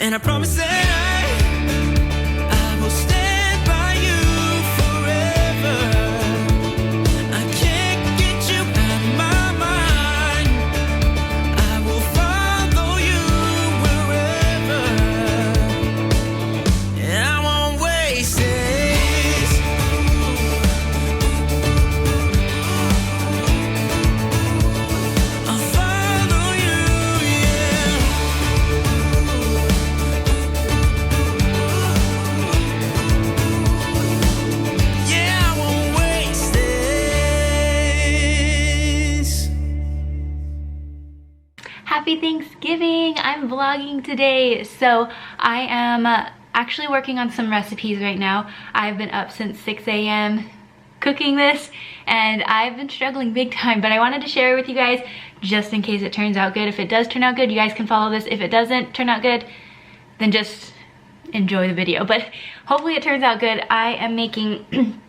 And I promise that I will stand by you forever. I can't get you out of my mind. I will follow you wherever. And I won't waste this. I'll follow you, yeah. Yeah, I won't waste this. Happy Thanksgiving! I'm vlogging today. So I am actually working on some recipes right now. I've been up since 6 a.m. cooking this and I've been struggling big time, but I wanted to share it with you guys just in case it turns out good. If it does turn out good, you guys can follow this. If it doesn't turn out good, then just enjoy the video. But hopefully it turns out good. I am making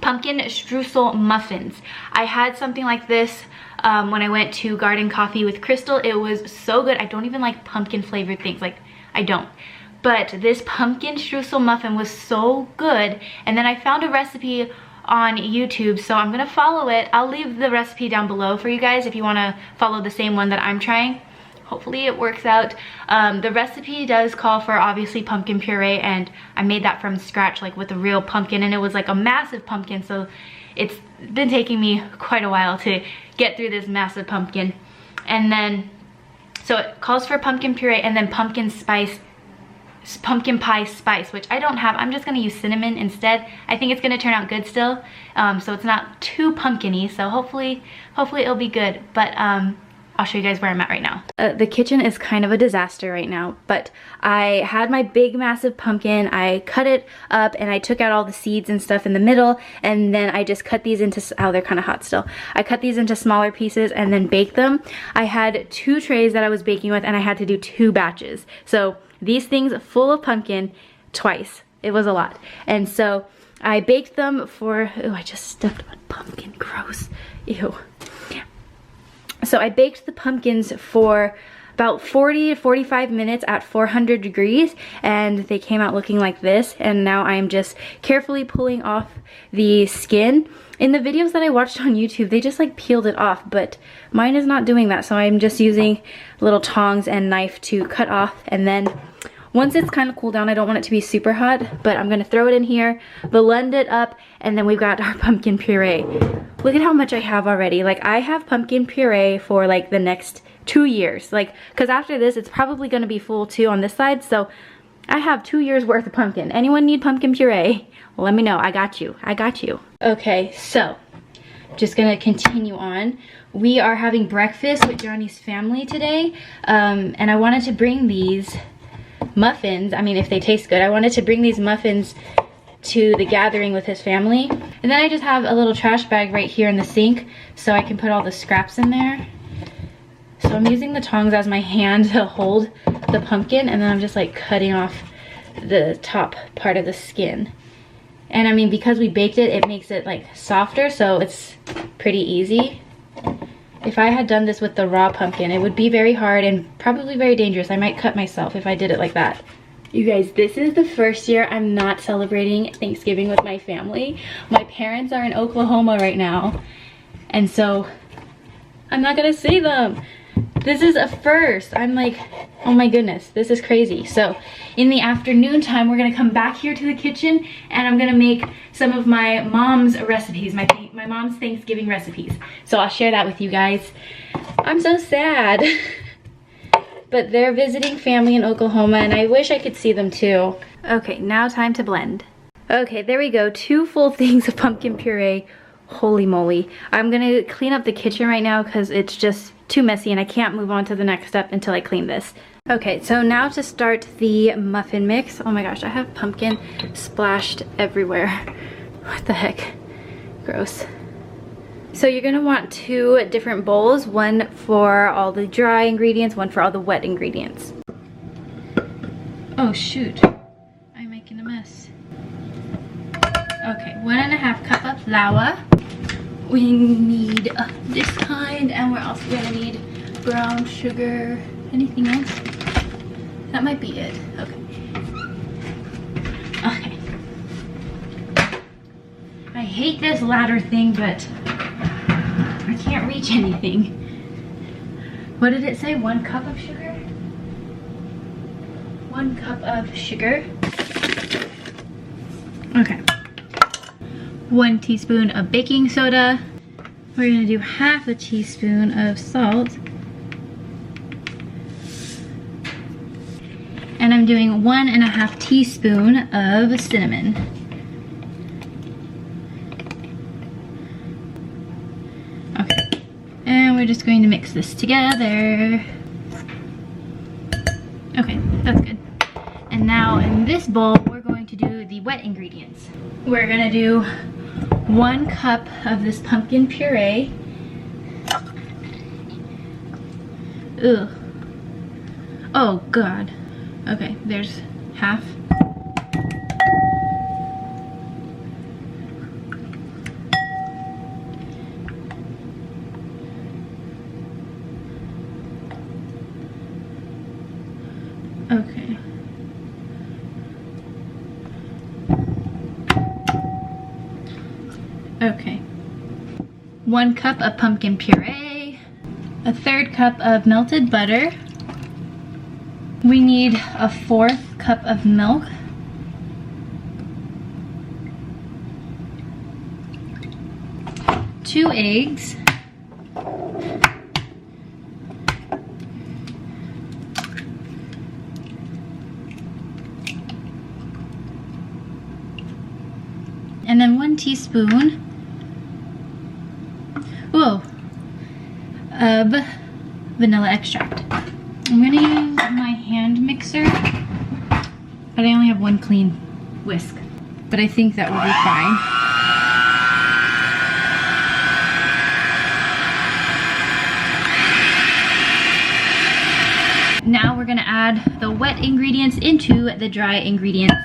pumpkin streusel muffins. I had something like this when I went to Garden Coffee with Crystal. It was so good. I don't even like pumpkin flavored things, like I don't. But this pumpkin streusel muffin was so good. And then I found a recipe on YouTube, so I'm gonna follow it. I'll leave the recipe down below for you guys if you wanna follow the same one that I'm trying. Hopefully it works out. The recipe does call for obviously pumpkin puree, and I made that from scratch, like with a real pumpkin, and it was like a massive pumpkin, so it's been taking me quite a while to get through this massive pumpkin. And then, so it calls for pumpkin puree and then pumpkin pie spice, which I don't have. I'm just gonna use cinnamon instead. I think it's gonna turn out good still, so it's not too pumpkin-y, so hopefully it'll be good. But I'll show you guys where I'm at right now. The kitchen is kind of a disaster right now, but I had my big massive pumpkin. I cut it up and I took out all the seeds and stuff in the middle, and then I just cut these into, oh, they're kind of hot still. I cut these into smaller pieces and then baked them. I had 2 trays that I was baking with and I had to do 2 batches. So these things full of pumpkin twice. It was a lot. And so I baked them for, oh, I just stepped on pumpkin, gross, ew. So I baked the pumpkins for about 40 to 45 minutes at 400 degrees, and they came out looking like this. And now I'm just carefully pulling off the skin. In the videos that I watched on YouTube, they just like peeled it off, but mine is not doing that. So I'm just using little tongs and knife to cut off, and then once it's kind of cooled down, I don't want it to be super hot, but I'm gonna throw it in here, blend it up, and then we've got our pumpkin puree. Look at how much I have already. Like, I have pumpkin puree for like the next 2 years. Like, cause after this, it's probably gonna be full too on this side. So I have 2 years worth of pumpkin. Anyone need pumpkin puree? Let me know, I got you, I got you. Okay, so just gonna continue on. We are having breakfast with Johnny's family today. And I wanted to bring these muffins, I mean, if they taste good, I wanted to bring these muffins to the gathering with his family. And then I just have a little trash bag right here in the sink so I can put all the scraps in there. So I'm using the tongs as my hand to hold the pumpkin, and then I'm just like cutting off the top part of the skin. And I mean, because we baked it, it makes it like softer, so it's pretty easy. If I had done this with the raw pumpkin, it would be very hard and probably very dangerous. I might cut myself if I did it like that. You guys, this is the first year I'm not celebrating Thanksgiving with my family. My parents are in Oklahoma right now, and so I'm not gonna see them. This is a first. I'm like, oh my goodness, this is crazy. So in the afternoon time, we're gonna come back here to the kitchen and I'm gonna make some of my mom's recipes, my mom's Thanksgiving recipes. So I'll share that with you guys. I'm so sad. But they're visiting family in Oklahoma and I wish I could see them too. Okay, now time to blend. Okay, there we go, 2 full things of pumpkin puree. Holy moly. I'm gonna clean up the kitchen right now because it's just too messy and I can't move on to the next step until I clean this. Okay, so now to start the muffin mix. Oh my gosh, I have pumpkin splashed everywhere. What the heck? Gross. So you're gonna want 2 different bowls, one for all the dry ingredients, one for all the wet ingredients. Oh shoot, I'm making a mess. Okay, 1.5 cup of flour. We need this kind, and we're also gonna need brown sugar. Anything else? That might be it. Okay. Okay. I hate this ladder thing, but I can't reach anything. What did it say? 1 cup of sugar? 1 cup of sugar. Okay. 1 teaspoon of baking soda. We're gonna do half a teaspoon of salt. And I'm doing 1.5 teaspoon of cinnamon. Okay. And we're just going to mix this together. Okay, that's good. And now in this bowl, we're going to do the wet ingredients. We're gonna do 1 cup of this pumpkin puree. Ugh. Oh God. Okay, there's half. Okay. Okay. 1 cup of pumpkin puree, 1/3 cup of melted butter. We need 1/4 cup of milk. Two eggs. And then 1 teaspoon of vanilla extract. I'm gonna use my hand mixer, but I only have 1 clean whisk. But I think that will be fine. Now we're gonna add the wet ingredients into the dry ingredients.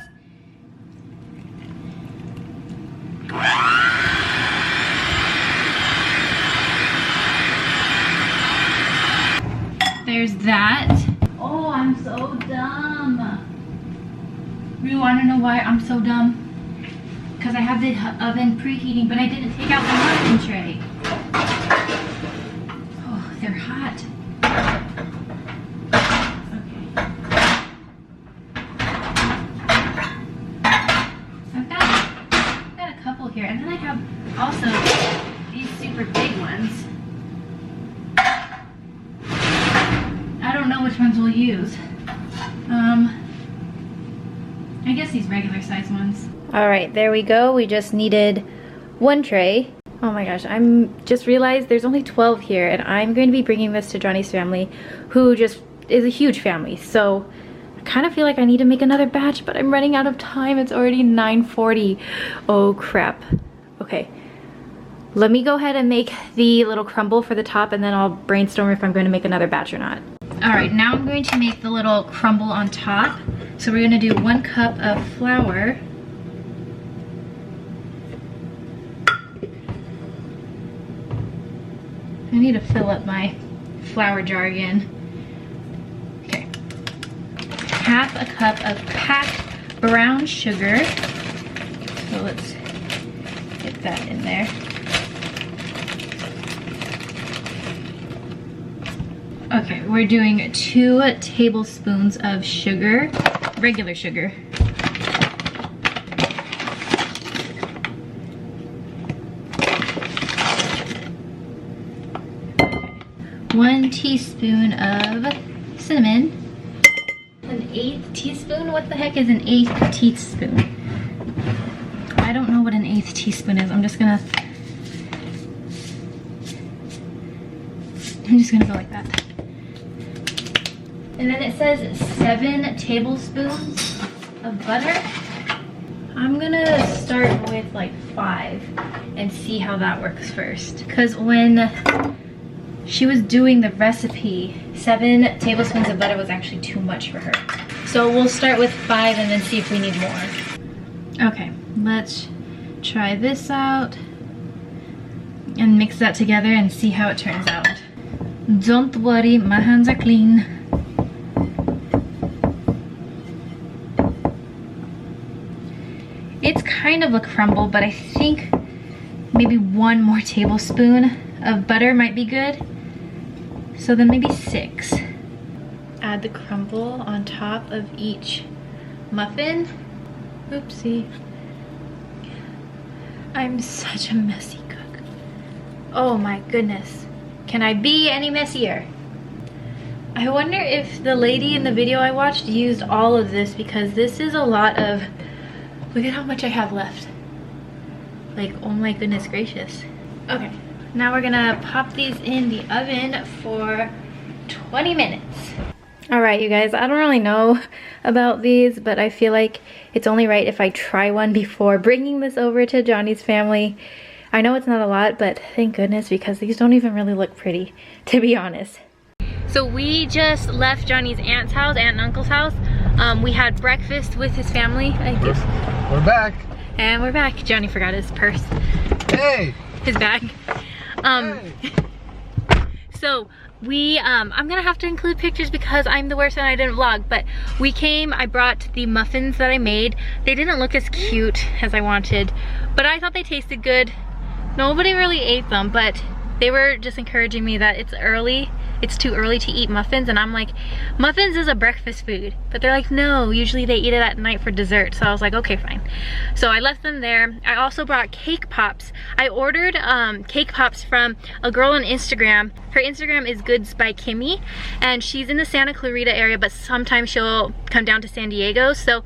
There's that. Oh, I'm so dumb. You want to know why I'm so dumb? Because I have the oven preheating, but I didn't take out the muffin tray. Oh, they're hot. Okay. I've got a couple here, and then I have also these super big ones. I don't know which ones we'll use. I guess these regular size ones. All right, there we go. We just needed 1 tray. Oh my gosh, I'm just realized there's only 12 here, and I'm going to be bringing this to Johnny's family, who just is a huge family. So I kind of feel like I need to make another batch, but I'm running out of time. It's already 9:40. Oh crap. Okay. Let me go ahead and make the little crumble for the top, and then I'll brainstorm if I'm going to make another batch or not. All right, now I'm going to make the little crumble on top. So we're gonna do 1 cup of flour. I need to fill up my flour jar again. Okay. 1/2 cup of packed brown sugar. So let's get that in there. Okay, we're doing 2 tablespoons of sugar, regular sugar. Okay. 1 teaspoon of cinnamon. 1/8 teaspoon? What the heck is an 1/8 teaspoon? I don't know what an 1/8 teaspoon is. I'm just gonna go like that. And then it says 7 tablespoons of butter. I'm gonna start with like 5 and see how that works first. Because when she was doing the recipe, 7 tablespoons of butter was actually too much for her. So we'll start with 5 and then see if we need more. Okay, let's try this out and mix that together and see how it turns out. Don't worry, my hands are clean. It's kind of a crumble, but I think maybe 1 more tablespoon of butter might be good. So then maybe 6. Add the crumble on top of each muffin. Oopsie. I'm such a messy cook. Oh my goodness. Can I be any messier? I wonder if the lady in the video I watched used all of this, because this is a lot of, look at how much I have left. Like, oh my goodness gracious. Okay, now we're gonna pop these in the oven for 20 minutes. All right, you guys, I don't really know about these, but I feel like it's only right if I try one before bringing this over to Johnny's family. I know it's not a lot, but thank goodness, because these don't even really look pretty, to be honest. So we just left Johnny's aunt's house, aunt and uncle's house. We had breakfast with his family. We're back. And we're back. Johnny forgot his purse. Hey! His bag. Hey. So we, I'm gonna have to include pictures because I'm the worst and I didn't vlog, but we came, I brought the muffins that I made. They didn't look as cute as I wanted, but I thought they tasted good. Nobody really ate them, but they were just encouraging me that it's early. It's too early to eat muffins, and I'm like, muffins is a breakfast food. But they're like, no, usually they eat it at night for dessert. So I was like, okay, fine. So I left them there. I also brought cake pops. I ordered cake pops from a girl on Instagram. Her Instagram is Goods by Kimmy, and she's in the Santa Clarita area, but sometimes she'll come down to San Diego. So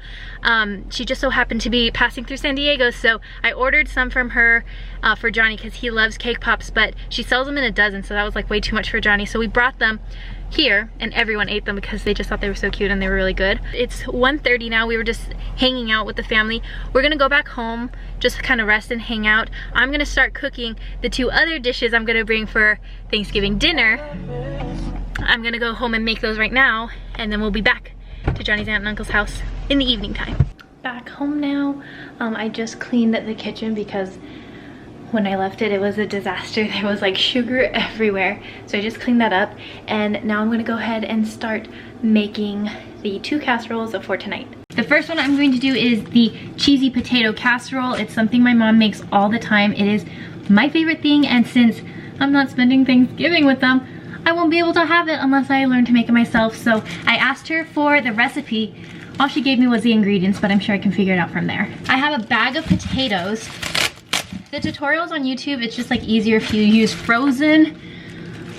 she just so happened to be passing through San Diego, so I ordered some from her for Johnny because he loves cake pops, but she sells them in a dozen, so that was like way too much for Johnny. So we brought them here and everyone ate them because they just thought they were so cute and they were really good. It's 1:30 now. We were just hanging out with the family. We're gonna go back home, just kind of rest and hang out. I'm gonna start cooking the 2 other dishes I'm gonna bring for Thanksgiving dinner. I'm gonna go home and make those right now, and then we'll be back to Johnny's aunt and uncle's house in the evening time. Back home now. I just cleaned the kitchen because when I left it, it was a disaster. There was like sugar everywhere. So I just cleaned that up, and now I'm gonna go ahead and start making the 2 casseroles for tonight. The first one I'm going to do is the cheesy potato casserole. It's something my mom makes all the time. It is my favorite thing, and since I'm not spending Thanksgiving with them, I won't be able to have it unless I learn to make it myself. So I asked her for the recipe. All she gave me was the ingredients, but I'm sure I can figure it out from there. I have a bag of potatoes. The tutorials on YouTube, it's just like easier if you use frozen,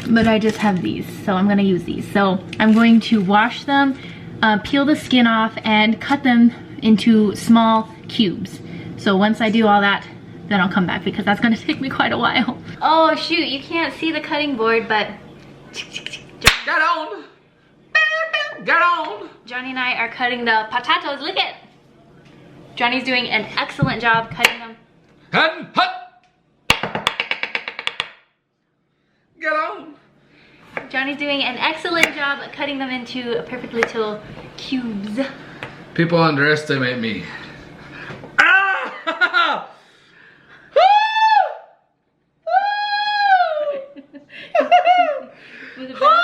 but I just have these, so I'm gonna use these. So I'm going to wash them, peel the skin off, and cut them into small cubes. So once I do all that, then I'll come back because that's gonna take me quite a while. Oh shoot, you can't see the cutting board, but Get on! Get on! Johnny and I are cutting the potatoes. Look at Johnny's doing an excellent job cutting them. And hut! Get on! Johnny's doing an excellent job cutting them into perfect little cubes. People underestimate me. Ah! Was it bad?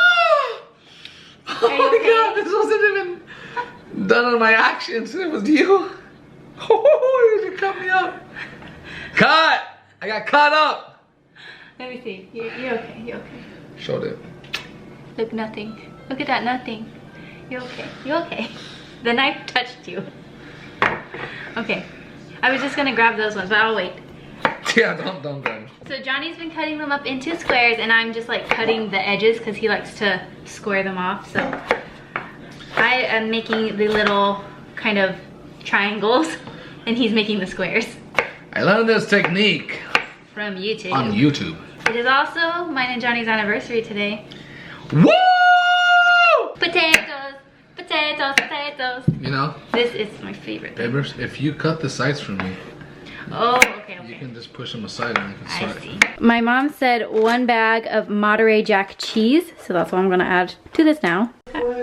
Oh my god, this wasn't even done on my actions. It was you. Oh, you cut me up. Cut! I got cut up. Let me see. You're okay. You're okay. Showed it. Look, nothing. Look at that, nothing. You're okay. You're okay. The knife touched you. Okay. I was just gonna grab those ones, but I'll wait. Yeah, don't grab them. So Johnny's been cutting them up into squares, and I'm just like cutting the edges because he likes to square them off. So I am making the little kind of triangles, and he's making the squares. I learned this technique from YouTube. On YouTube. It is also mine and Johnny's anniversary today. Woo! Potatoes, potatoes, potatoes. You know? This is my favorite thing. Babers, if you cut the sides for me, oh, okay. you can just push them aside and you can start. I see. My mom said 1 bag of Monterey Jack cheese, so that's what I'm gonna add to this now.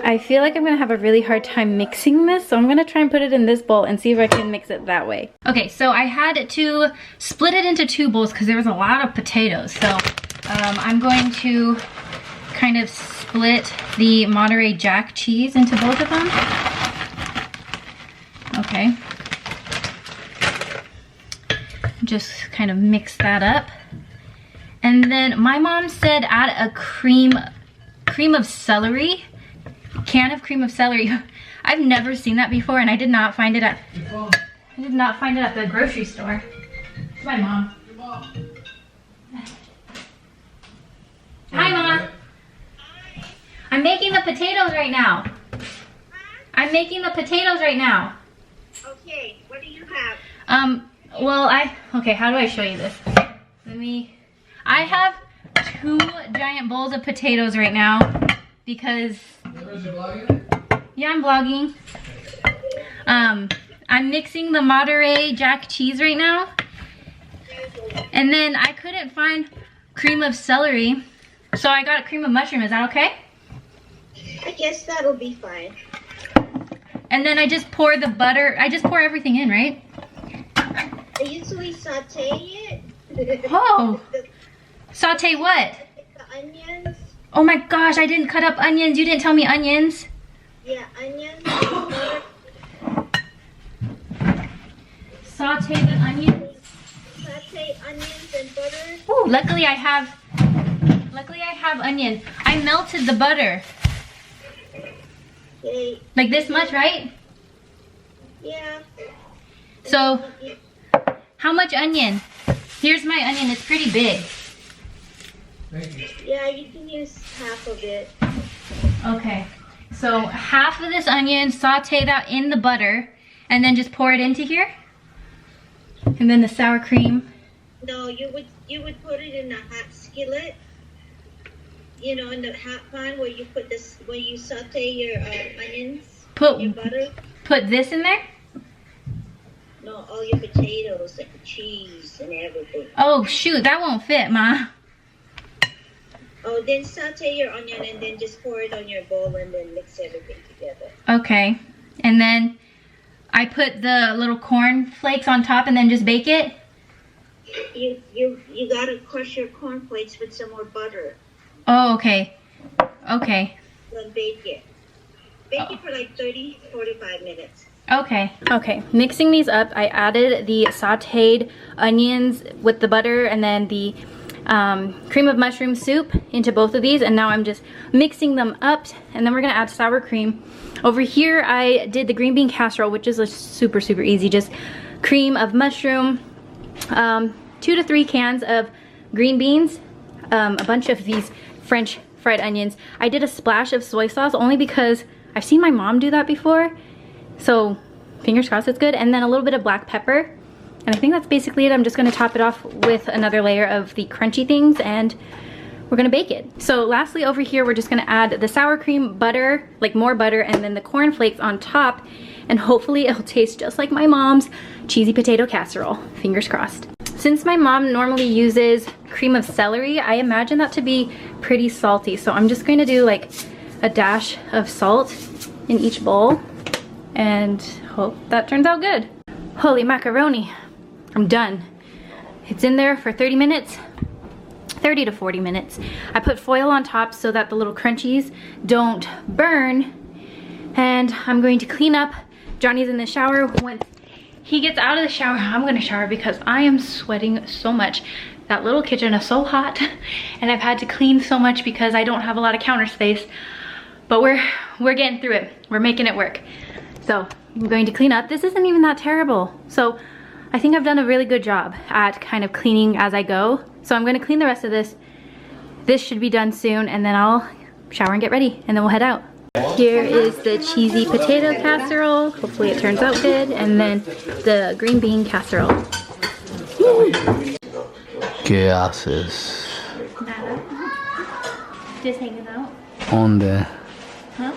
I feel like I'm gonna have a really hard time mixing this, so I'm gonna try and put it in this bowl and see if I can mix it that way. Okay, so I had to split it into 2 bowls because there was a lot of potatoes. So I'm going to kind of split the Monterey Jack cheese into both of them. Okay. just kind of mix that up. And then my mom said add a cream of celery, can of cream of celery. I've never seen that before, and I did not find it at the grocery store. It's my mom. Hi, Mom. I'm making the potatoes right now. I'm making the potatoes right now. Okay, what do you have? Well, okay, how do I show you this? I have 2 giant bowls of potatoes right now because, yeah, I'm vlogging. I'm mixing the Monterey Jack cheese right now. And then I couldn't find cream of celery, so I got cream of mushroom. Is that okay? I guess that'll be fine. And then I just pour the butter. I just pour everything in, right? I usually saute it. Oh. Saute what? The onions. Oh my gosh, I didn't cut up onions. You didn't tell me onions. Yeah, onions. Butter. Saute the onions. Saute onions and butter. Oh, luckily I have onions. I melted the butter. Okay. Like this much, right? Yeah. So, how much onion? Here's my onion. It's pretty big. Yeah, you can use half of it. Okay. So, half of this onion, saute that in the butter, and then just pour it into here. And then the sour cream. No, you would put it in a hot skillet. You know, in the hot pan where you put this, where you saute your onions, your butter. Put this in there? No, all your potatoes and the cheese and everything. Oh shoot, that won't fit, Ma. Oh, then saute your onion and then just pour it on your bowl and then mix everything together. Okay. And then I put the little corn flakes on top and then just bake it? You gotta crush your cornflakes with some more butter. Oh, okay. Okay. Then bake it. Bake it for like 30-45 minutes. Okay. Okay. Mixing these up, I added the sauteed onions with the butter and then the cream of mushroom soup into both of these, and now I'm just mixing them up, and then we're gonna add sour cream. Over here I did the green bean casserole, which is super easy. Just cream of mushroom, 2 to 3 cans of green beans, a bunch of these French fried onions. I did a splash of soy sauce only because I've seen my mom do that before, so fingers crossed it's good. And then a little bit of black pepper, and I think that's basically it. I'm just gonna top it off with another layer of the crunchy things, and we're gonna bake it. So lastly, over here we're just gonna add the sour cream, butter, like more butter, and then the corn flakes on top, and hopefully it'll taste just like my mom's cheesy potato casserole. Fingers crossed. Since my mom normally uses cream of celery, I imagine that to be pretty salty, so I'm just going to do like a dash of salt in each bowl and hope that turns out good. Holy macaroni, I'm done. It's in there for 30 minutes, 30 to 40 minutes. I put foil on top so that the little crunchies don't burn, and I'm going to clean up. Johnny's in the shower. When he gets out of the shower, I'm gonna shower because I am sweating so much. That little kitchen is so hot, and I've had to clean so much because I don't have a lot of counter space, but we're getting through it. We're making it work. So I'm going to clean up. This isn't even that terrible. So I think I've done a really good job at kind of cleaning as I go. So I'm gonna clean the rest of this. This should be done soon, and then I'll shower and get ready, and then we'll head out. Here is the cheesy potato casserole. Hopefully it turns out good. And then the green bean casserole. ¿Qué haces? Nada. Just hanging out. ¿Dónde? Huh?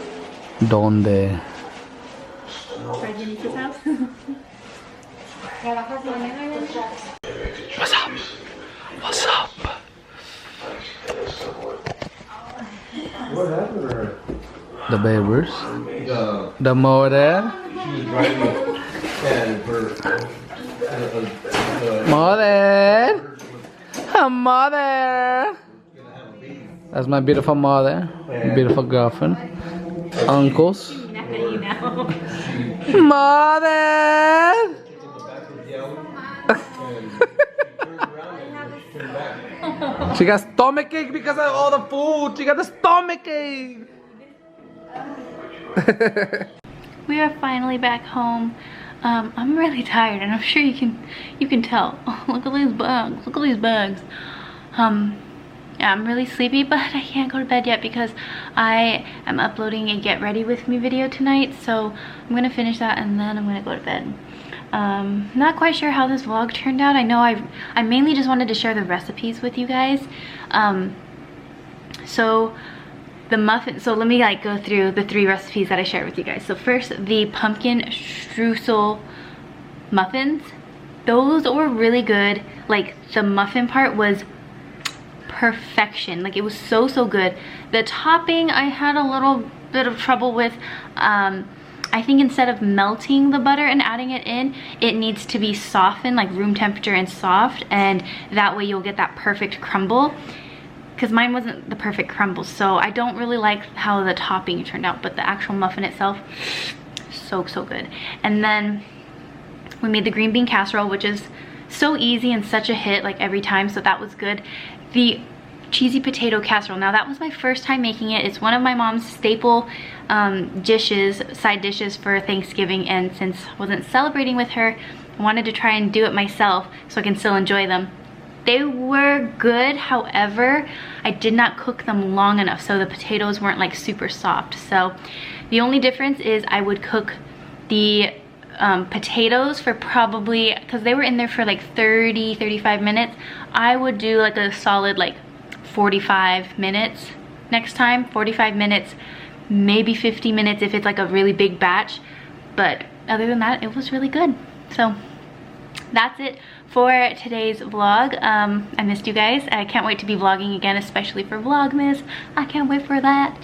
¿Dónde? For Janice's house. What's up? What's up? What happened to her? The babies. The The mother. she was driving and her Mother. Her mother. That's my beautiful mother. Beautiful girlfriend. Uncles. Mother. She got stomachache because of all the food. She got the stomachache. We are finally back home. I'm really tired, and I'm sure you can tell. Oh, look at these bugs. Look at these bugs. Yeah, I'm really sleepy, but I can't go to bed yet because I am uploading a get ready with me video tonight. So I'm gonna finish that and then I'm gonna go to bed. Not quite sure how this vlog turned out. I know I mainly just wanted to share the recipes with you guys. So the muffin, so let me like go through the 3 recipes that I shared with you guys. So first, the pumpkin streusel muffins. Those were really good. Like the muffin part was perfection. Like it was so good. The topping I had a little bit of trouble with. I think instead of melting the butter and adding it in, it needs to be softened, like room temperature and soft, and that way you'll get that perfect crumble. Because mine wasn't the perfect crumble, so I don't really like how the topping turned out, but the actual muffin itself, so good. And then we made the green bean casserole, which is so easy and such a hit like every time, so that was good. The cheesy potato casserole, now that was my first time making it. It's one of my mom's staple side dishes for Thanksgiving, and since I wasn't celebrating with her, I wanted to try and do it myself so I can still enjoy them. They were good, however, I did not cook them long enough, so the potatoes weren't like super soft. So the only difference is I would cook the potatoes for probably, because they were in there for like 35 minutes, I would do like a solid like 45 minutes next time. 45 minutes, maybe 50 minutes if it's like a really big batch, but other than that, it was really good. So that's it for today's vlog. I missed you guys. I can't wait to be vlogging again, especially for Vlogmas. I can't wait for that.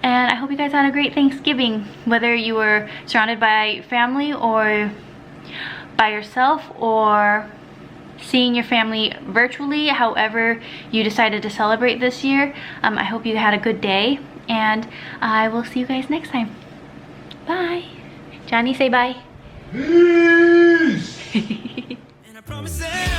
And I hope you guys had a great Thanksgiving, whether you were surrounded by family or by yourself or seeing your family virtually, however you decided to celebrate this year. I hope you had a good day, and I will see you guys next time. Bye. Johnny, say bye. Peace. And I promise that